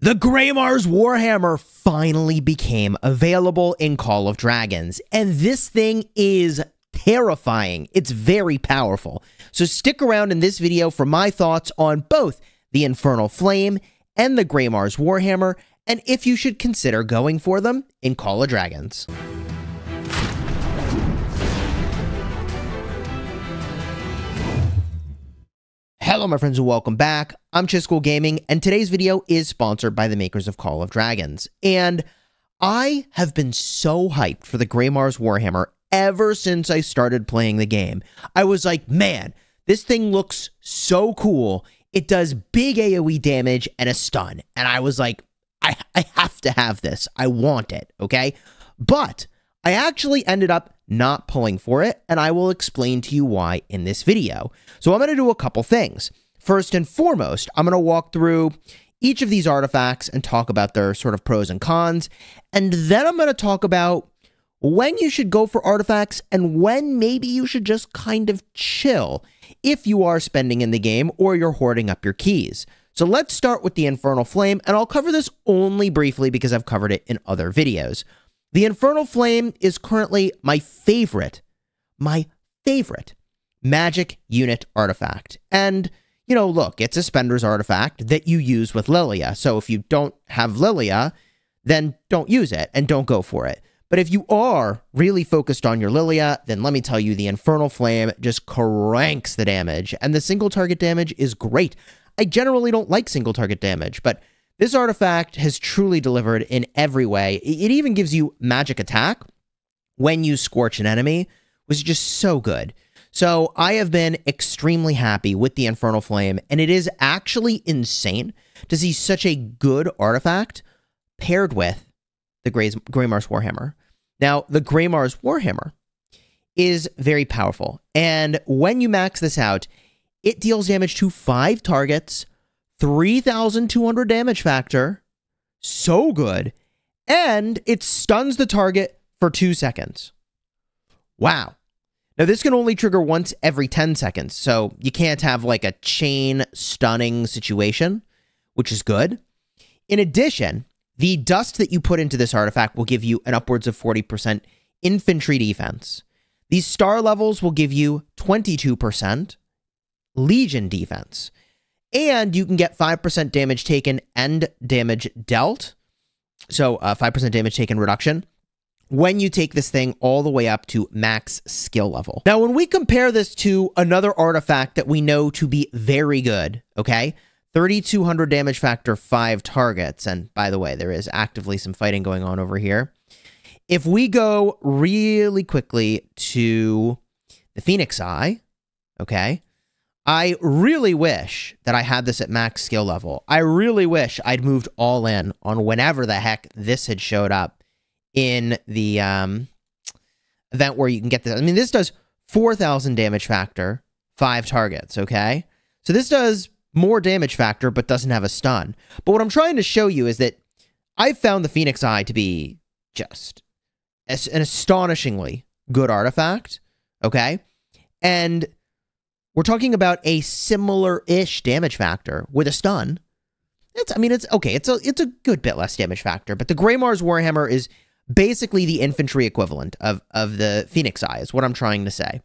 The Greymar's Warhammer finally became available in Call of Dragons, and this thing is terrifying. It's very powerful. So stick around in this video for my thoughts on both the Infernal Flame and the Greymar's Warhammer, and if you should consider going for them in Call of Dragons. Hello my friends and welcome back. I'm Chisgule Gaming, and today's video is sponsored by the makers of Call of Dragons. And I have been so hyped for the Greymar's Warhammer ever since I started playing the game. I was like, man, this thing looks so cool. It does big AoE damage and a stun. And I was like, I have to have this. I want it, okay? But I actually ended up not pulling for it, and I will explain to you why in this video. So I'm going to do a couple things. First and foremost, I'm going to walk through each of these artifacts and talk about their sort of pros and cons, and then I'm going to talk about when you should go for artifacts and when maybe you should just kind of chill if you are spending in the game or you're hoarding up your keys. So let's start with the Infernal Flame, and I'll cover this only briefly because I've covered it in other videos. The Infernal Flame is currently my favorite magic unit artifact. And, you know, look, it's a Spender's artifact that you use with Lilia. So if you don't have Lilia, then don't use it and don't go for it. But if you are really focused on your Lilia, then let me tell you, the Infernal Flame just cranks the damage. And the single target damage is great. I generally don't like single target damage, but this artifact has truly delivered in every way. It even gives you magic attack when you scorch an enemy, which is just so good. So I have been extremely happy with the Infernal Flame, and it is actually insane to see such a good artifact paired with the Greymar's Warhammer. Now, the Greymar's Warhammer is very powerful, and when you max this out, it deals damage to 5 targets, 3,200 damage factor, so good, and it stuns the target for 2 seconds. Wow. Now, this can only trigger once every 10 seconds, so you can't have like a chain stunning situation, which is good. In addition, the dust that you put into this artifact will give you an upwards of 40% infantry defense. These star levels will give you 22% legion defense. And you can get 5% damage taken and damage dealt. So 5% damage taken reduction when you take this thing all the way up to max skill level. Now, when we compare this to another artifact that we know to be very good, okay? 3,200 damage factor, 5 targets. And by the way, there is actively some fighting going on over here. If we go really quickly to the Phoenix Eye, okay? I really wish that I had this at max skill level. I really wish I'd moved all in on whenever the heck this had showed up in the event where you can get this. I mean, this does 4,000 damage factor, 5 targets, okay? So this does more damage factor, but doesn't have a stun. But what I'm trying to show you is that I found the Phoenix Eye to be just an astonishingly good artifact, okay? And we're talking about a similar-ish damage factor with a stun. It's okay. It's a good bit less damage factor, but the Greymar's Warhammer is basically the infantry equivalent of the Phoenix Eye, is what I'm trying to say.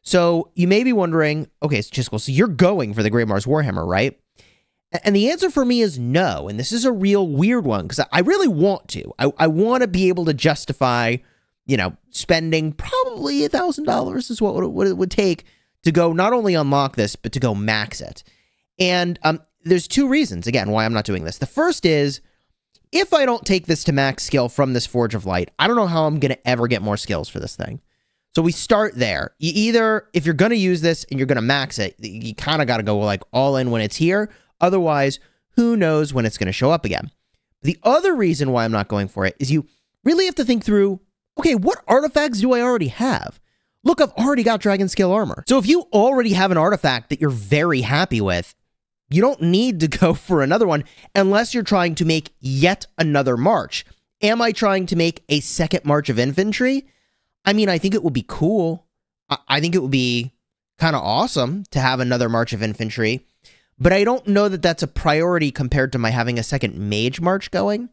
So you may be wondering, okay, Chisgule, so you're going for the Greymar's Warhammer, right? And the answer for me is no, and this is a real weird one, because I really want to. I want to be able to justify, you know, spending probably $1,000 is what it would take to go not only unlock this, but to go max it. And there's 2 reasons, again, why I'm not doing this. The first is, if I don't take this to max skill from this Forge of Light, I don't know how I'm going to ever get more skills for this thing. So we start there. You either, if you're going to use this and you're going to max it, you kind of got to go like all in when it's here. Otherwise, who knows when it's going to show up again. The other reason why I'm not going for it is you really have to think through, okay, what artifacts do I already have? Look, I've already got Dragon Scale Armor. So if you already have an artifact that you're very happy with, you don't need to go for another one unless you're trying to make yet another march. Am I trying to make a second march of infantry? I mean, I think it would be cool. I think it would be kind of awesome to have another march of infantry. but I don't know that that's a priority compared to my having a second Mage March going.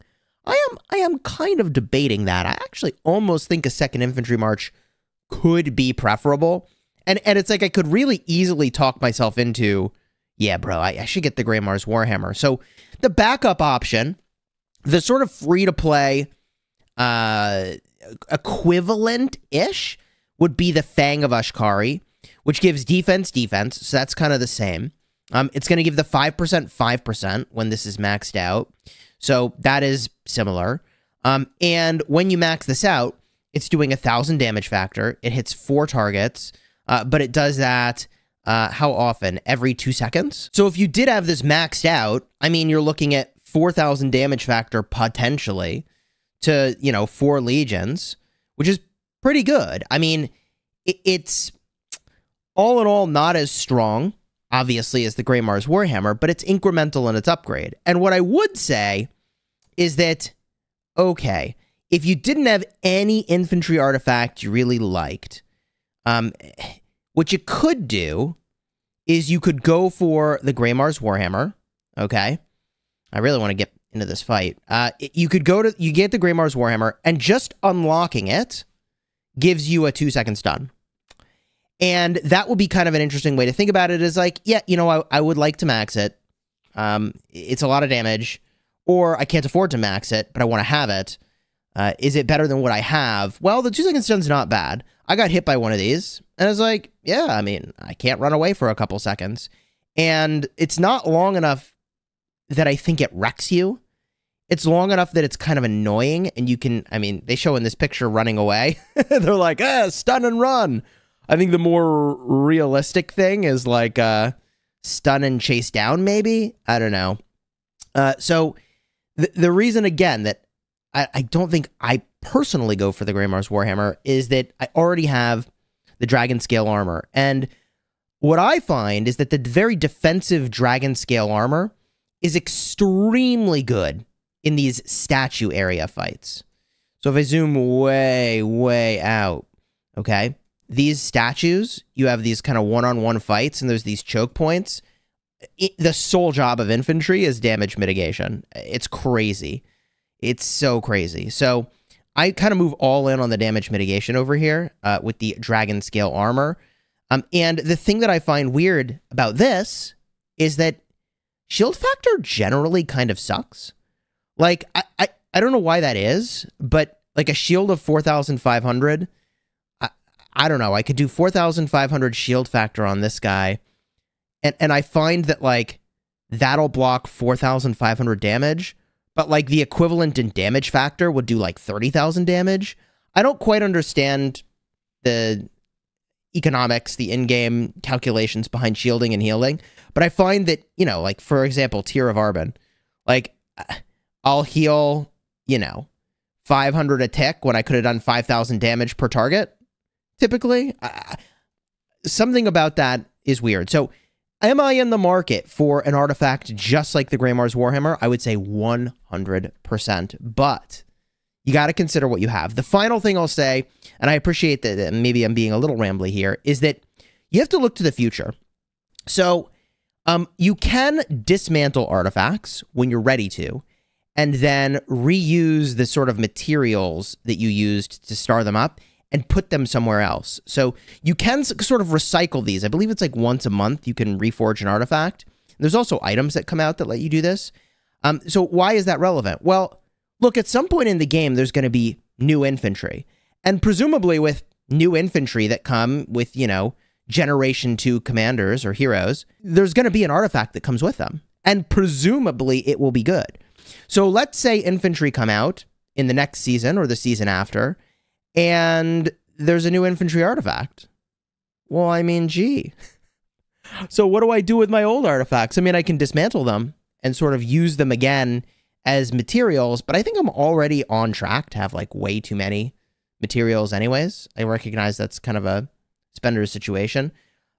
I am kind of debating that. I actually almost think a second Infantry March could be preferable. And it's like I could really easily talk myself into, yeah, bro, I should get the Greymar's Warhammer. So the backup option, the sort of free-to-play equivalent-ish, would be the Fang of Ashkari, which gives defense, so that's kind of the same. It's going to give the 5% when this is maxed out, so that is similar. And when you max this out, it's doing 1,000 damage factor. It hits 4 targets, but it does that how often? Every 2 seconds? So if you did have this maxed out, I mean, you're looking at 4,000 damage factor potentially to, 4 legions, which is pretty good. I mean, it's all in all not as strong, obviously, as the Greymar's Warhammer, but it's incremental in its upgrade. And what I would say is that, okay, if you didn't have any infantry artifact you really liked, what you could do is you could go for the Greymar's Warhammer, okay? I really want to get into this fight. You get the Greymar's Warhammer, and just unlocking it gives you a 2-second stun. And that would be kind of an interesting way to think about it, is like, yeah, I would like to max it. It's a lot of damage, or I can't afford to max it, but I want to have it. Is it better than what I have? Well, the 2-second stun's not bad. I got hit by one of these, and I was like, yeah, I mean, I can't run away for a couple seconds. And it's not long enough that I think it wrecks you. It's long enough that it's kind of annoying, and you can, I mean, they show in this picture running away. They're like, stun and run. I think the more realistic thing is like stun and chase down, maybe? I don't know. So the reason, again, that I don't think I personally go for the Greymar's Warhammer is that I already have the Dragon Scale armor. And what I find is that the very defensive Dragon Scale armor is extremely good in these statue area fights. So if I zoom way, way out, okay, these statues, you have these kind of one-on-one fights, and there's these choke points. The sole job of infantry is damage mitigation. It's crazy. It's so crazy. So I kind of move all in on the damage mitigation over here with the Dragon Scale armor. And the thing that I find weird about this is that shield factor generally kind of sucks. Like, I don't know why that is, but like a shield of 4,500, I don't know. I could do 4,500 shield factor on this guy, and I find that, like, that'll block 4,500 damage, but, like, the equivalent in damage factor would do, like, 30,000 damage. I don't quite understand the economics, the in-game calculations behind shielding and healing, but I find that, like, for example, Tear of Arbon, like, I'll heal, 500 a tick when I could have done 5,000 damage per target. Typically, something about that is weird. So, am I in the market for an artifact just like the Greymar's Warhammer? I would say 100%, but you got to consider what you have. The final thing I'll say, and I appreciate that maybe I'm being a little rambly here, is that you have to look to the future. So, you can dismantle artifacts when you're ready to, and then reuse the sort of materials that you used to star them up and put them somewhere else. So you can sort of recycle these. I believe it's like once a month you can reforge an artifact. There's also items that come out that let you do this. So why is that relevant? Well, look, at some point in the game, there's going to be new infantry. And presumably with new infantry that come with, Generation 2 commanders or heroes, there's going to be an artifact that comes with them. And presumably it will be good. So let's say infantry come out in the next season or the season after, and there's a new infantry artifact. Well, I mean, gee. So what do I do with my old artifacts? I mean, I can dismantle them and sort of use them again as materials, but I think I'm already on track to have, like, way too many materials anyways. I recognize that's kind of a spender's situation.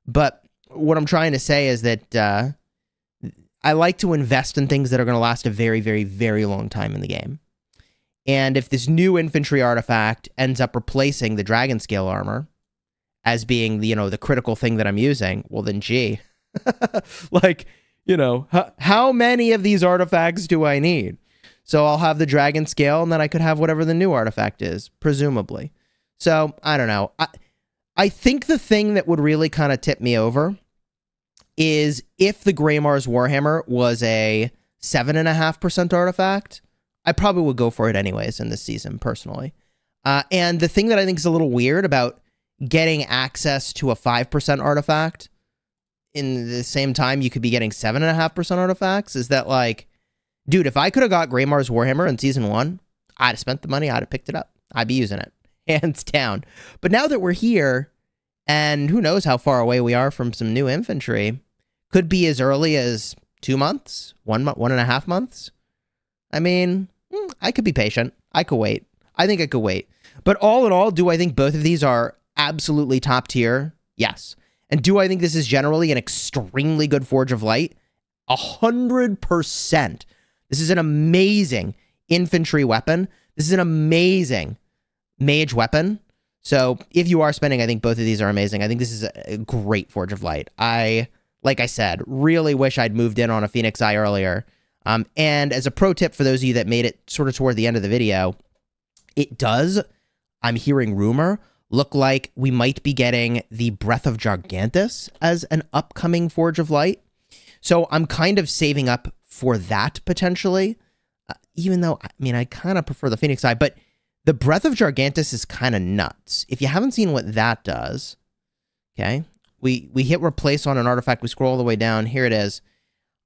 But what I'm trying to say is that I like to invest in things that are going to last a very, very, very long time in the game. And if this new infantry artifact ends up replacing the Dragon Scale armor as being, the critical thing that I'm using, well then, gee. Like, You know, how many of these artifacts do I need? So I'll have the dragon scale, and then I could have whatever the new artifact is, presumably. So, I don't know. I think the thing that would really kind of tip me over is if the Greymar's Warhammer was a 7.5% artifact, I probably would go for it anyways in this season, personally. And the thing that I think is a little weird about getting access to a 5% artifact in the same time you could be getting 7.5% artifacts is that, like, dude, if I could have got Greymar's Warhammer in Season 1, I'd have spent the money, I'd have picked it up. I'd be using it. Hands down. But now that we're here, and who knows how far away we are from some new infantry, could be as early as 2 months, 1.5 months. I mean, I could be patient. I could wait. I think I could wait. But all in all, do I think both of these are absolutely top tier? Yes. And do I think this is generally an extremely good Forge of Light? 100%. This is an amazing infantry weapon. This is an amazing mage weapon. So if you are spending, I think both of these are amazing. I think this is a great Forge of Light. Like I said, really wish I'd moved in on a Phoenix Eye earlier. And as a pro tip for those of you that made it sort of toward the end of the video, it does, I'm hearing rumor, look like we might be getting the Breath of Gigantus as an upcoming Forge of Light. So I'm kind of saving up for that potentially, even though, I mean, I kind of prefer the Phoenix Eye, but the Breath of Gigantus is kind of nuts. If you haven't seen what that does, okay, we hit replace on an artifact, we scroll all the way down, here it is.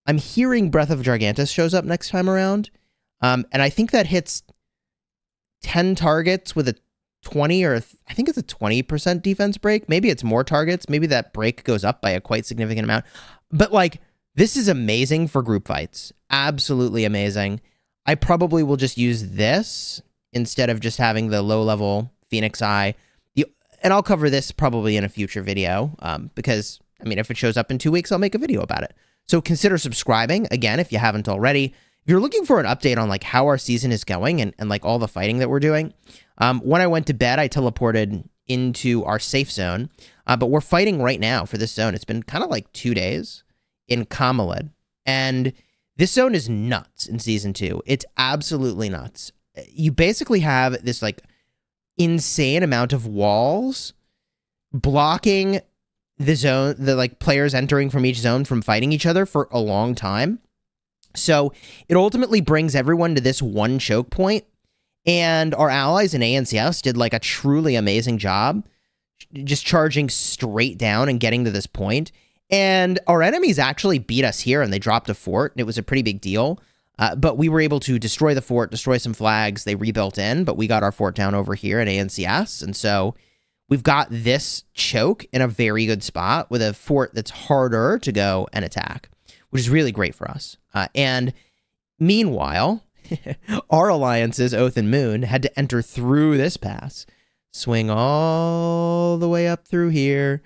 I'm hearing Breath of Gigantus shows up next time around, and I think that hits 10 targets with a 20 or I think it's a 20% defense break. Maybe it's more targets. Maybe that break goes up by a quite significant amount. But like, this is amazing for group fights. Absolutely amazing. I probably will just use this instead of just having the low-level Phoenix Eye. And I'll cover this probably in a future video because, I mean, if it shows up in 2 weeks, I'll make a video about it. So consider subscribing, again, if you haven't already. If you're looking for an update on like how our season is going and like all the fighting that we're doing, when I went to bed, I teleported into our safe zone, but we're fighting right now for this zone. It's been kind of like 2 days in Kamalid, and this zone is nuts in Season 2. It's absolutely nuts. You basically have this like insane amount of walls blocking the zone, the like players entering from each zone from fighting each other for a long time. So it ultimately brings everyone to this one choke point, and our allies in ANCS did like a truly amazing job just charging straight down and getting to this point. And our enemies actually beat us here, and they dropped a fort, and it was a pretty big deal. But we were able to destroy the fort, destroy some flags. They rebuilt in, but we got our fort down over here at ANCS. And so we've got this choke in a very good spot with a fort that's harder to go and attack, which is really great for us. And meanwhile, our alliances, Oath and Moon, had to enter through this pass, swing all the way up through here,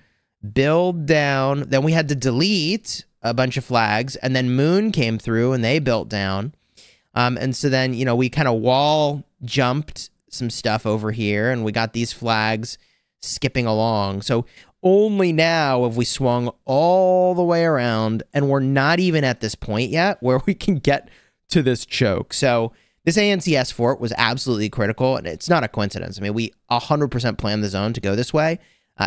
build down. Then we had to delete a bunch of flags, and then Moon came through and they built down. And so then, you know, we kind of wall jumped some stuff over here, and we got these flags skipping along. So only now have we swung all the way around, and we're not even at this point yet where we can get to this choke. So this ANCS fort was absolutely critical, and it's not a coincidence. I mean, we 100% planned the zone to go this way.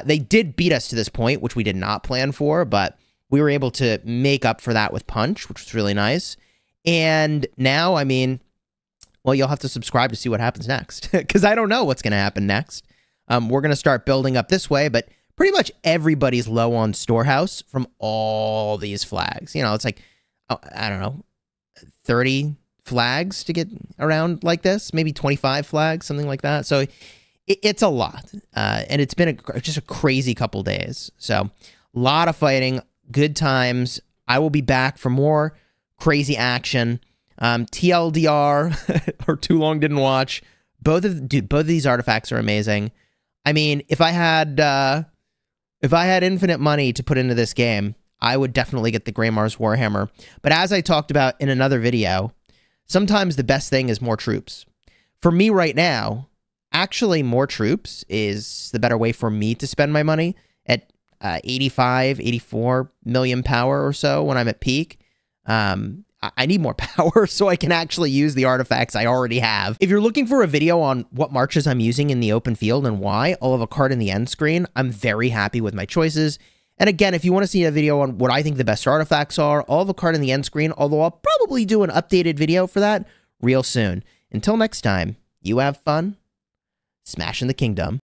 They did beat us to this point, which we did not plan for, but we were able to make up for that with Punch, which was really nice. And now, I mean, well, you'll have to subscribe to see what happens next, because I don't know what's going to happen next. We're going to start building up this way, but pretty much everybody's low on storehouse from all these flags. You know, it's like, I don't know, 30 flags to get around like this, maybe 25 flags, something like that. So it's a lot, and it's been just a crazy couple days. So a lot of fighting, good times. I will be back for more crazy action. TLDR or Too Long Didn't Watch. Both of these artifacts are amazing. I mean, if I had infinite money to put into this game, I would definitely get the Greymar's Warhammer. But as I talked about in another video, sometimes the best thing is more troops. For me right now, actually more troops is the better way for me to spend my money at 85, 84 million power or so when I'm at peak. I need more power so I can actually use the artifacts I already have. If you're looking for a video on what marches I'm using in the open field and why, I'll have a card in the end screen. I'm very happy with my choices. And again, if you want to see a video on what I think the best artifacts are, I'll have a card in the end screen, although I'll probably do an updated video for that real soon. Until next time, you have fun smashing the kingdom.